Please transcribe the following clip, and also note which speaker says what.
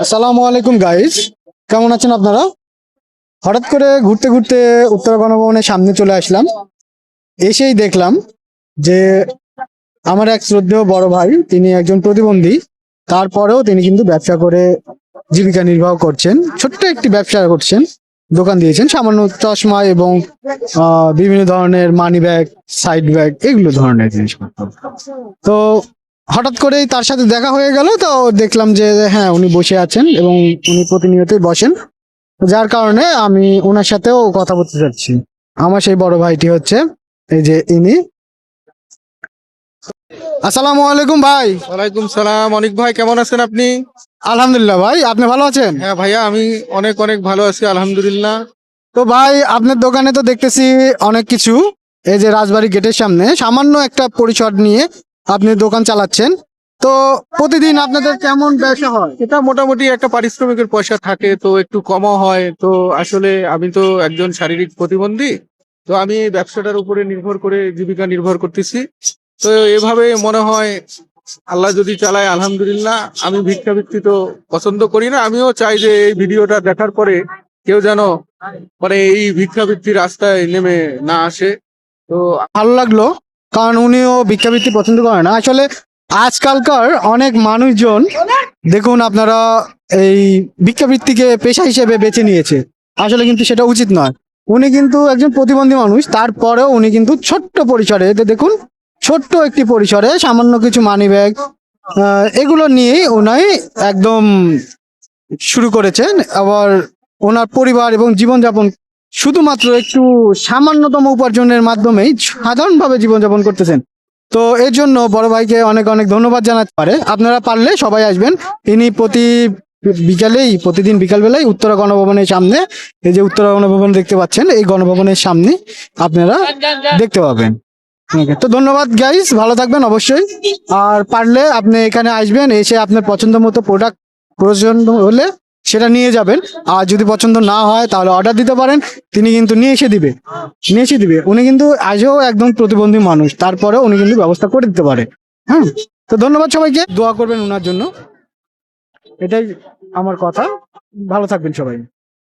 Speaker 1: আসসালামু আলাইকুম গাইস, কেমন আছেন আপনারা? হঠাৎ করে ঘুরতে ঘুরতে উত্তর গণভবনের সামনে চলে আসলাম। এসেই দেখলাম যে আমার এক শ্রদ্ধেয় বড় ভাই, তিনি একজন প্রতিবন্ধী, তারপরেও তিনি কিন্তু ব্যবসা করে জীবিকা নির্বাহ করছেন। ছোট্ট একটি ব্যবসা করছেন, দোকান দিয়েছেন, সামান্য চশমা এবং বিভিন্ন ধরনের মানি ব্যাগ, সাইড ব্যাগ, এগুলো ধরনের জিনিসপত্র। তো হঠাৎ করেই তার সাথে দেখা হয়ে গেল, তো দেখলাম যে হ্যাঁ, উনি বসে আছেন এবং উনি প্রতিনিয়তই বসেন, যার কারণে আমি ওনার সাথেও কথা বলতে চাচ্ছি। আমার সেই বড় ভাইটি হচ্ছে এই যে ইনি। আসসালামু আলাইকুম ভাই।
Speaker 2: ওয়ালাইকুম সালাম। অনিক ভাই, কেমন আছেন আপনি?
Speaker 1: আলহামদুলিল্লাহ ভাই, আপনি ভালো আছেন?
Speaker 2: হ্যাঁ ভাইয়া, আমি অনেক অনেক ভালো আছি আলহামদুলিল্লাহ।
Speaker 1: তো ভাই, আপনার দোকানে তো দেখতেছি অনেক কিছু। এই যে রাজবাড়ি গেটের সামনে সামান্য একটা পরিসর নিয়ে আপনি দোকান চালাচ্ছেন, তো প্রতিদিন আপনাদের কেমন ব্যবসা হয়?
Speaker 2: এটা মোটামুটি একটা পারিশ্রমিকের পয়সা থাকে, তো একটু কমও হয়। তো আসলে আমি তো একজন শারীরিক প্রতিবন্ধী, তো আমি এই ব্যবসাটার উপরে নির্ভর করে জীবিকা নির্ভর করতেছি। তো এভাবে মনে হয় আল্লাহ যদি চালায় আলহামদুলিল্লাহ। আমি ভিক্ষাবৃত্তি তো পছন্দ করি না, আমিও চাই যে এই ভিডিওটা দেখার পরে কেউ যেন মানে এই ভিক্ষাবৃত্তির রাস্তায় নেমে না আসে। তো
Speaker 1: ভালো লাগলো, কারণ উনিও ভিক্ষাবৃত্তি পছন্দ করে না আসলে। আজকালকার অনেক মানুষজন, দেখুন আপনারা, এই ভিক্ষাবৃত্তিকে পেশা হিসেবে বেছে নিয়েছে। আসলে কিন্তু সেটা উচিত নয়। উনি কিন্তু একজন প্রতিবন্ধী মানুষ, তারপরেও উনি কিন্তু ছোট্ট পরিসরে, এতে দেখুন, ছোট্ট একটি পরিসরে সামান্য কিছু মানি ব্যাগ, এগুলো নিয়েই উনি একদম শুরু করেছেন। আবার ওনার পরিবার এবং জীবনযাপন শুধুমাত্র একটু সামান্যতম উপার্জনের মাধ্যমেই সাধারণভাবে জীবনযাপন করতেছেন। তো এর জন্য বড় ভাইকে অনেক অনেক ধন্যবাদ জানাতে পারে। আপনারা পারলে সবাই আসবেন। ইনি প্রতিদিন বিকালবেলায় উত্তরা গণভবনের সামনে, এই যে উত্তরা গণভবন দেখতে পাচ্ছেন, এই গণভবনের সামনে আপনারা দেখতে পাবেন। তো ধন্যবাদ গাইস, ভালো থাকবেন অবশ্যই। আর পারলে আপনি এখানে আসবেন, এসে আপনার পছন্দ মতো প্রোডাক্ট প্রয়োজন হলে সেটা নিয়ে যাবেন। আর যদি পছন্দ না হয় তাহলে অর্ডার দিতে পারেন, তিনি কিন্তু নিয়ে এসে দিবে। উনি কিন্তু আজও একদম প্রতিবন্ধী মানুষ, তারপরেও উনি কিন্তু ব্যবস্থা করে দিতে পারে। হ্যাঁ, তো ধন্যবাদ সবাইকে, দোয়া করবেন ওনার জন্য, এটাই আমার কথা। ভালো থাকবেন সবাই।